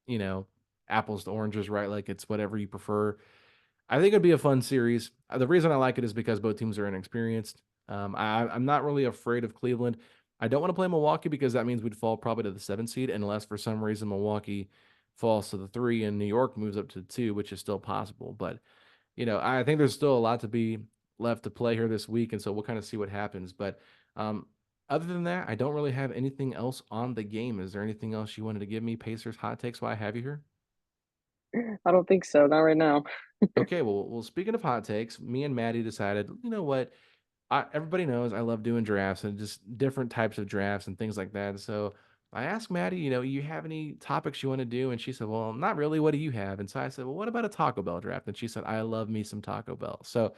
you know, apples to oranges, right? Like it's whatever you prefer. I think it'd be a fun series. The reason I like it is because both teams are inexperienced. I'm not really afraid of Cleveland. I don't want to play Milwaukee because that means we'd fall probably to the 7 seed, unless for some reason Milwaukee falls to the 3 and New York moves up to the 2, which is still possible. But I think there's still a lot to be left to play here this week, and so we'll kind of see what happens. But um, other than that, I don't really have anything else on the game. Is there anything else you wanted to give me, Pacers hot takes, while I have you here? I don't think so. Not right now. Okay, well, speaking of hot takes, me and Maddie decided, you know what? Everybody knows I love doing drafts and just different types of drafts and things like that. So I asked Maddie, you have any topics you want to do? And she said, well, not really. What do you have? And so I said, well, what about a Taco Bell draft? And she said, I love me some Taco Bell. So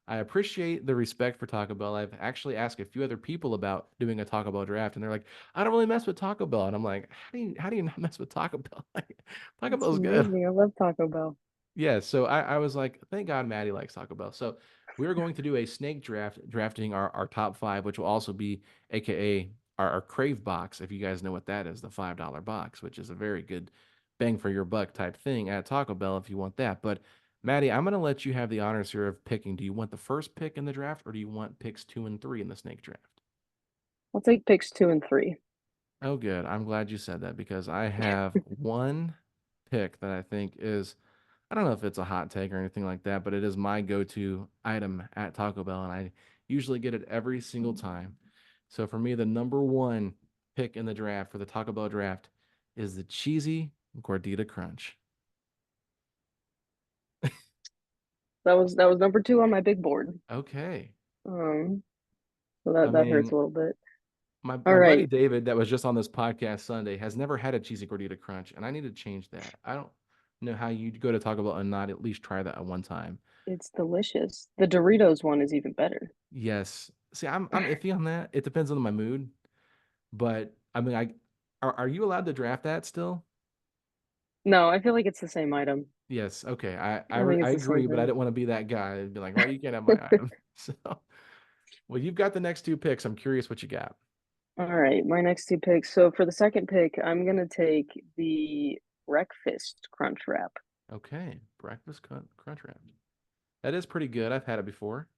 I appreciate the respect for Taco Bell. I've actually asked a few other people about doing a Taco Bell draft, and they're like, I don't really mess with Taco Bell. And I'm like, how do you not mess with Taco Bell? Like, Taco It's Bell's good. amazing. I love Taco Bell. Yeah, so I was like, thank God Maddie likes Taco Bell. So we are going to do a snake draft, drafting our top five, which will also be AKA our crave box, if you guys know what that is, the $5 box, which is a very good bang for your buck type thing at Taco Bell if you want that. But Maddie, I'm gonna let you have the honors here of picking. Do you want the first pick in the draft or do you want picks 2 and 3 in the snake draft? I'll take picks 2 and 3. Oh, good. I'm glad you said that because I have one pick that I think is, I don't know if it's a hot take or anything like that, but it is my go-to item at Taco Bell, and I usually get it every single time. So for me, the number one pick in the draft for the Taco Bell draft is the cheesy gordita crunch. That was number 2 on my big board. Okay. Um, so I that hurts mean, a little bit. my All my buddy right, David that was just on this podcast Sunday has never had a cheesy gordita crunch, and I need to change that. I don't know how you'd go to Taco Bell and not at least try that at one time. it's delicious. The Doritos one is even better. Yes. See, I'm iffy on that. It depends on my mood. But I mean, are you allowed to draft that still? No, I feel like it's the same item. Yes. Okay. I I, I re- think I it's the same agree, but I thing. didn't want to be that guy and be like, "Well, you can't have my item." So, well, you've got the next two picks. I'm curious what you got. All right, my next 2 picks. So for the second pick, I'm gonna take the breakfast crunch wrap. Okay, breakfast crunch wrap. That is pretty good. I've had it before.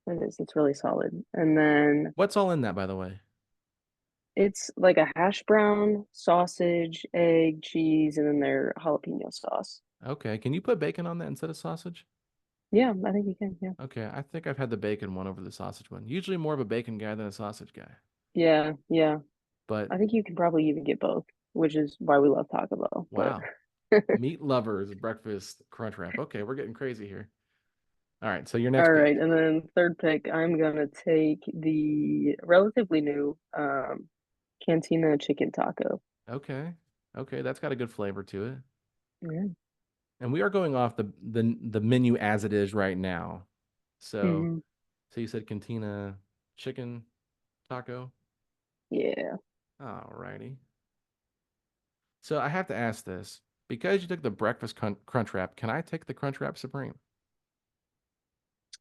It is. It's really solid. And then What's all in that, by the way? It's like a hash brown, sausage, egg, cheese, and then their jalapeno sauce. Okay. Can you put bacon on that instead of sausage? Yeah, I think you can. Yeah. Okay. I think I've had the bacon one over the sausage one. Usually more of a bacon guy than a sausage guy. Yeah, yeah. But I think you can probably even get both, which is why we love Taco Bell. But wow. Meat lovers breakfast crunch wrap. Okay, we're getting crazy here. All right. So your next all pick. right, and then third pick, I'm gonna take the relatively new Cantina chicken taco. Okay. Okay, that's got a good flavor to it. Yeah. And we are going off the menu as it is right now. So Hmm. so you said cantina chicken taco. Yeah. All righty. So I have to ask this. Because you took the breakfast crunch wrap, can I take the crunch wrap supreme?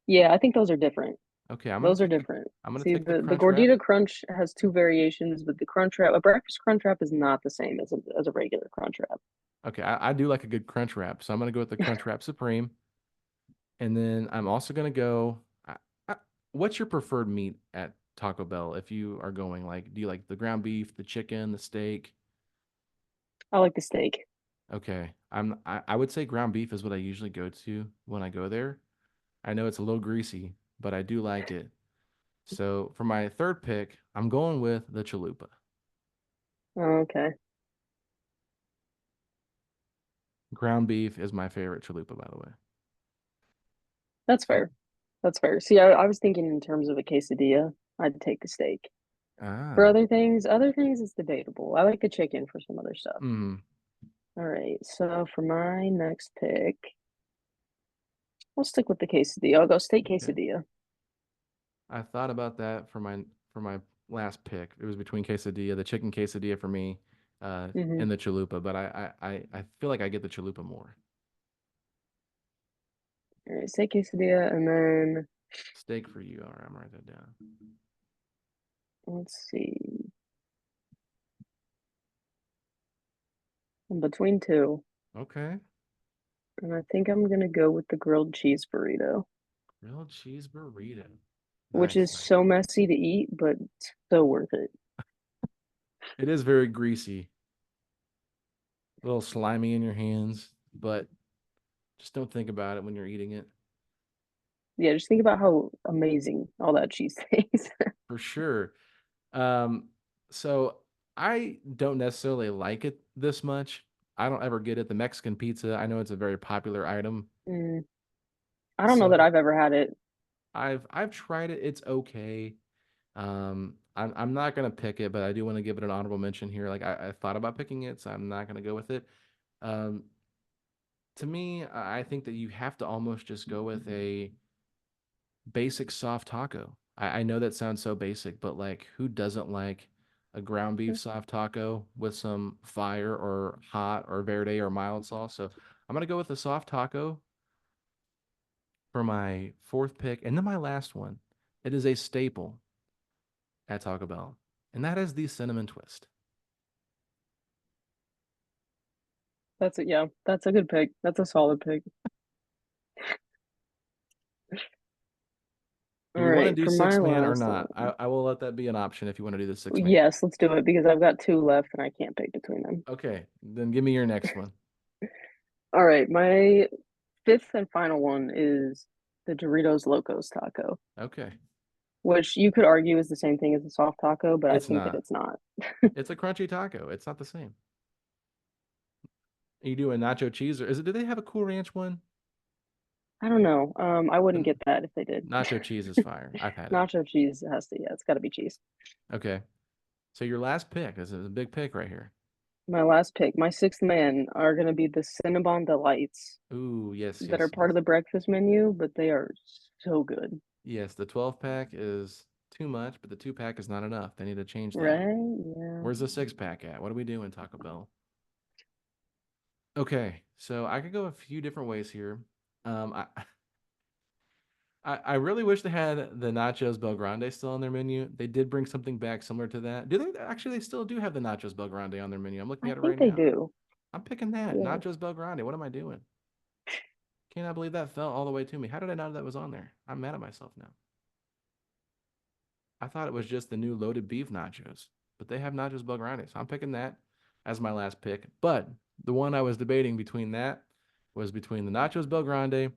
Yeah, I think those are different. Okay, Those are different. I'm gonna See, take the the crunch wrap. gordita crunch has two variations, but the crunch wrap, a breakfast crunch wrap is not the same as a regular crunch wrap. Okay, I do like a good crunch wrap, so I'm gonna go with the crunch wrap supreme. And then I'm also gonna go. I, what's your preferred meat at Taco Bell if you are going? Like, do you like the ground beef, the chicken, the steak? I like the steak. Okay, I would say ground beef is what I usually go to when I go there. I know it's a little greasy, but I do like it. So for my third pick, I'm going with the chalupa. Okay. Ground beef is my favorite chalupa, by the way. That's So, fair. That's fair. See, I was thinking in terms of a quesadilla, I'd take the steak. For ah, other things it's debatable. I like the chicken for some other stuff. mm, All right. So for my next pick, I'll stick with the quesadilla. I'll go steak okay. quesadilla. I thought about that for my last pick. It was between quesadilla, the chicken quesadilla for me, Hmm. and the chalupa, but I feel like I get the chalupa more. All right, steak quesadilla, and then Steak for you. All right, I'm writing that down. let's see. I'm between two, Okay. and I think I'm gonna go with the grilled cheese burrito, Grilled cheese burrito. which Nice. is so messy to eat, but so worth it. It is very greasy, a little slimy in your hands, but just don't think about it when you're eating it. Yeah, just think about how amazing all that cheese tastes. For sure. Um, so I don't necessarily like it this much. I don't ever get it. The Mexican pizza, I know it's a very popular item. Mm, I don't know that So I've ever had it. I've tried it. It's okay. I'm not gonna pick it, but I do want to give it an honorable mention here. Like I thought about picking it, so I'm not gonna go with it. Um, to me, I think that you have to almost just go with a basic soft taco. I know that sounds so basic, but like who doesn't like a ground beef soft taco with some fire or hot or verde or mild sauce? So I'm gonna go with the soft taco for my fourth pick, and then my last one. It is a staple at Taco Bell, and that is the cinnamon twist. That's it. Yeah, that's a good pick. That's a solid pick. Do All we want to right, do for six my man or last not? one. I will let that be an option if you want to do the six man. Yes, let's do it because I've got two left and I can't pick between them. Okay, then give me your next one. All right, my fifth and final one is the Doritos Locos taco, Okay, which you could argue is the same thing as a soft taco, but I it's think that not. it's not. It's a crunchy taco. It's not the same. You do a nacho cheese, or is it? Do they have a Cool Ranch one? I don't know. I wouldn't The get that if they did. nacho cheese is fire. I've had it. Nacho cheese has to, yeah, it's got to be cheese. Okay, so your last pick is a big pick right here. My last pick, my sixth man, are going to be the Cinnabon Delights Ooh, yes, that are yes, part of yes, the breakfast menu, but they are so good. yes. The 12 pack is too much, but the 2 pack is not enough. They need to change that. Right? Yeah. Where's the 6 pack at? What are we doing, Taco Bell? Okay, so I could go a few different ways here. Um, I, I really wish they had the Nachos Belgrande still on their menu. They did bring something back similar to that. Do they actually? They still do have the Nachos Belgrande on their menu. I'm looking I at it think right they now. do. I'm picking that Yeah. Nachos Belgrande. What am I doing? Cannot believe that fell all the way to me. How did I not know that was on there? I'm mad at myself now. I thought it was just the new loaded beef nachos, but they have nachos Bel Grande, so I'm picking that as my last pick. But the one I was debating between that was between the nachos Bel Grande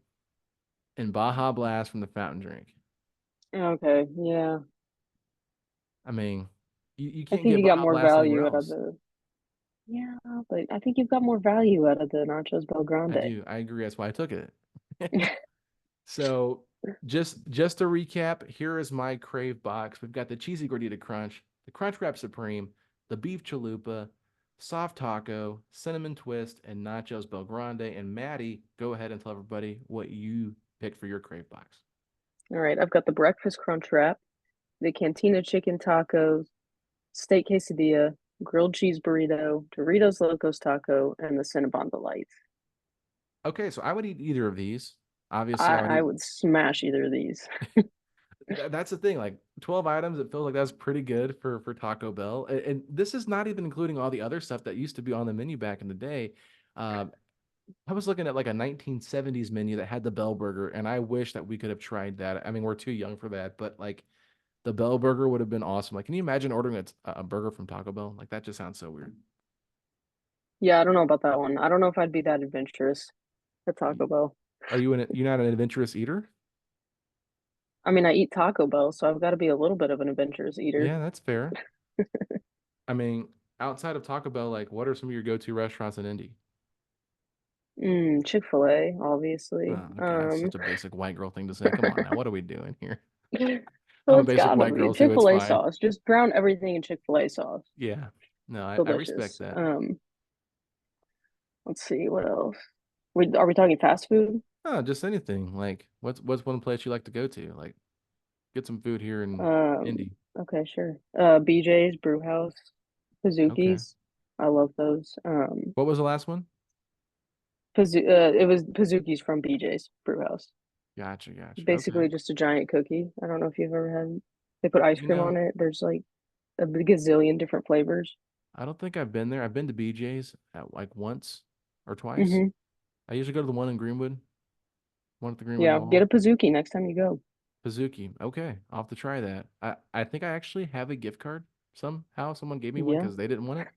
and Baja Blast from the fountain drink. Okay, yeah. I mean, you I can't think get you got Baja more Blast anywhere value out of else. the yeah, but I think you've got more value out of the Nachos I Belgrande. do. I agree. That's why I took it. So just to recap, here is my crave box. We've got the cheesy gordita crunch, the crunch wrap supreme, the beef chalupa, soft taco, cinnamon twist, and nachos Belgrande. And Maddie, go ahead and tell everybody what you picked for your crave box. All right, I've got the breakfast crunch wrap, the cantina chicken tacos, steak quesadilla, grilled cheese burrito, Doritos Locos taco, and the Cinnabon Delight. Okay, so I would eat either of these. Obviously, I would I eat. would smash either of these. That's the thing. Like 12 items, it feels like that's pretty good for Taco Bell. And this is not even including all the other stuff that used to be on the menu back in the day. Um, I was looking at like a 1970s menu that had the Bell Burger, and I wish that we could have tried that. I mean, we're too young for that, but like the Bell Burger would have been awesome. Like, can you imagine ordering a burger from Taco Bell? Like, that just sounds so weird. Yeah, I don't know about that one. I don't know if I'd be that adventurous at Y- Taco Bell. Are you're not an adventurous eater? I mean, I eat Taco Bell, so I've got to be a little bit of an adventurous eater. Yeah, that's fair. I mean, outside of Taco Bell, like, what are some of your go-to restaurants in Indy? Chick-fil-A, obviously. Oh, okay, that's such a basic white girl thing to say. Come on now, what are we doing here? Well, I'm a it's basic gotta white be girl too. It's Chick-fil-A fine. sauce. Just brown everything in Chick-fil-A sauce. Yeah. No, I respect Delicious. that. Let's see what else. Are we talking fast food? Oh, just anything. Like, what's one place you like to go to? Like, get some food here in Um, Indy. okay, sure. BJ's Brew House, Okay. Pizookies. I love those. What was the last one? It was Pizookies from BJ's Brew House. Gotcha, gotcha. Okay. Basically just a giant cookie. I don't know if you've ever had. They put ice You cream on know, it. There's like a gazillion different flavors. I don't think I've been there. I've been to BJ's at like once or twice. Hmm. I usually go to the one in Greenwood, one at the Greenwood Yeah, get Mall. a Pizookie next time you go. Pazuki. Okay, I'll have to try that. I think I actually have a gift card somehow. Someone gave me one Yeah, because they didn't want it.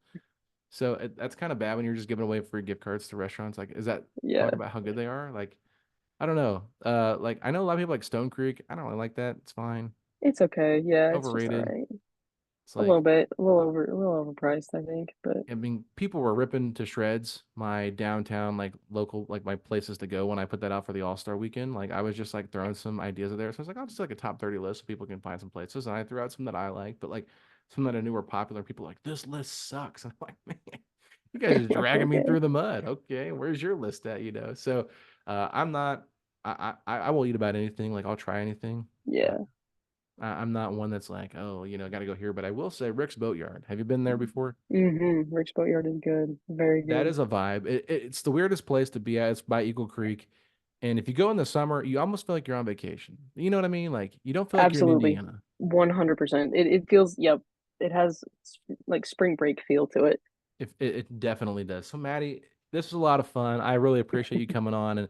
So that's kind of bad when you're just giving away free gift cards to restaurants. Like, is that yeah, talk about how good they are? Like, I don't know. Like I know a lot of people like Stone Creek. I don't really like that. It's fine. it's okay. Yeah, it's just all Overrated. right. It's like A little overpriced, I think. But I mean, people were ripping to shreds my downtown, like local, like my places to go when I put that out for the All Star weekend. Like I was just like throwing some ideas in there. So I was like, I'll just like a top 30 list so people can find some places. And I threw out some that I like, but like some that I knew were popular. People were like, this list sucks. And I'm like, man, you guys are dragging me okay, through the mud. Okay, where's your list at? So I'm not. I will eat about anything. Like I'll try anything, but yeah. I'm not one that's like, oh, got to go here. But I will say, Rick's Boatyard. Have you been there before? Rick's Boatyard is good, very That good. is a vibe. It's the weirdest place to be at. It's by Eagle Creek. And if you go in the summer, you almost feel like you're on vacation. You know what I mean? Like you don't feel like you're in Absolutely, Indiana. 100%. It feels, yep. It has like spring break feel to it. If it definitely does. So Maddie, this was a lot of fun. I really appreciate you coming on and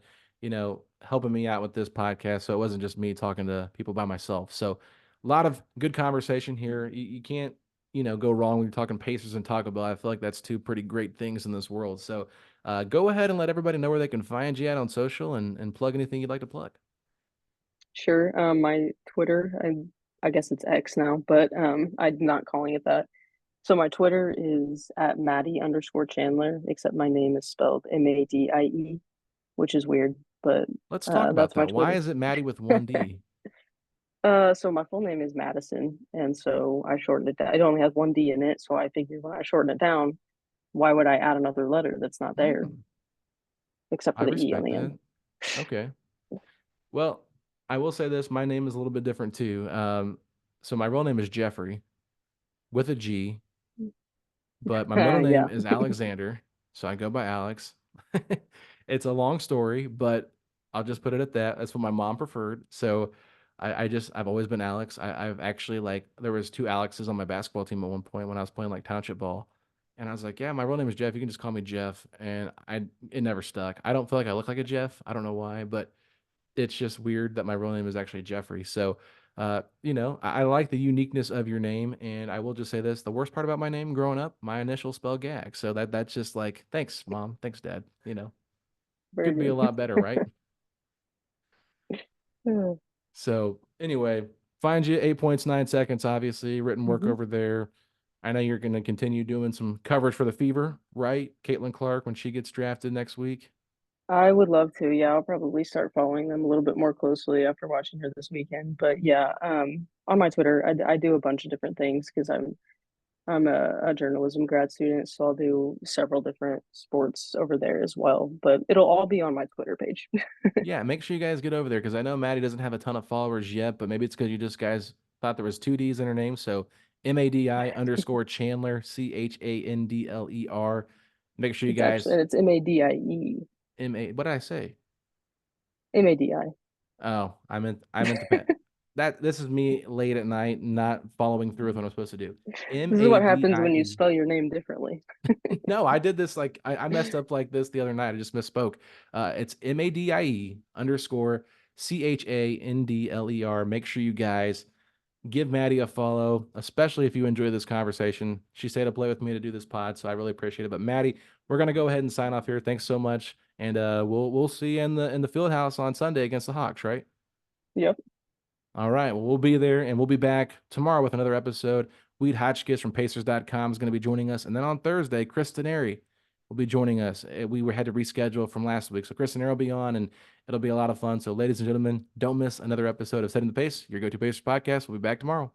helping me out with this podcast. So it wasn't just me talking to people by myself. So a lot of good conversation here. You can't go wrong when you're talking Pacers and Taco Bell. I feel like that's two pretty great things in this world. So go ahead and let everybody know where they can find you at on social and plug anything you'd like to plug. Sure. My Twitter, I guess it's X now, but I'm not calling it that. So my Twitter is at Madie_Chandler, except my name is spelled Madie, which is weird, but Let's talk about that's my that. Why Twitter. is it Maddie with one D? So my full name is Madison, and so I shortened it down. It only has one D in it, so I figured when I shorten it down, why would I add another letter that's not there, Hmm, except I for the E on respect the end? that. Okay. Well, I will say this: my name is a little bit different too. So my real name is Jeffrey with a G, but my middle name Yeah, is Alexander, so I go by Alex. It's a long story, but I'll just put it at that. That's what my mom preferred. So I've always been Alex. I've actually like there was two Alexes on my basketball team at one point when I was playing like township ball. And I was like, yeah, my real name is Jeff. You can just call me Jeff. And it never stuck. I don't feel like I look like a Jeff. I don't know why, but it's just weird that my real name is actually Jeffrey. So I like the uniqueness of your name, and I will just say this: the worst part about my name growing up, my initial spell gag. So that's just like, thanks, mom, thanks, dad. Very Could be a good. lot better, right? So anyway, find you 8 points, 9 seconds, obviously, written work Mhm. over there. I know you're going to continue doing some coverage for the Fever, right? Caitlin Clark when she gets drafted next week. I would love to. Yeah, I'll probably start following them a little bit more closely after watching her this weekend. But yeah, on my Twitter, I do a bunch of different things because I'm a journalism grad student, so I'll do several different sports over there as well. But it'll all be on my Twitter page. Yeah, make sure you guys get over there because I know Maddie doesn't have a ton of followers yet, but maybe it's because you just guys thought there was two D's in her name. So Madi_Chandler, Chandler. Make sure you It's actually, guys and it's Madie. What did I say? Madi. Oh, I meant to pet. This is me late at night, not following through with what I'm supposed to do. M This is A what D happens I when you E. spell your name differently. No, I did this like I messed up like this the other night. I just misspoke. It's Madie_Chandler. Make sure you guys give Maddie a follow, especially if you enjoy this conversation. She stayed up late with me to do this pod, so I really appreciate it. But Maddie, we're gonna go ahead and sign off here. Thanks so much, and we'll see you in the field house on Sunday against the Hawks, right? Yep. All right. Well, we'll be there and we'll be back tomorrow with another episode. Weed Hotchkiss from Pacers.com is going to be joining us. And then on Thursday, Chris Teneri will be joining us. Had to reschedule from last week. So Chris Teneri will be on and it'll be a lot of fun. So, ladies and gentlemen, don't miss another episode of Setting the Pace, your go to Pacers podcast. We'll be back tomorrow.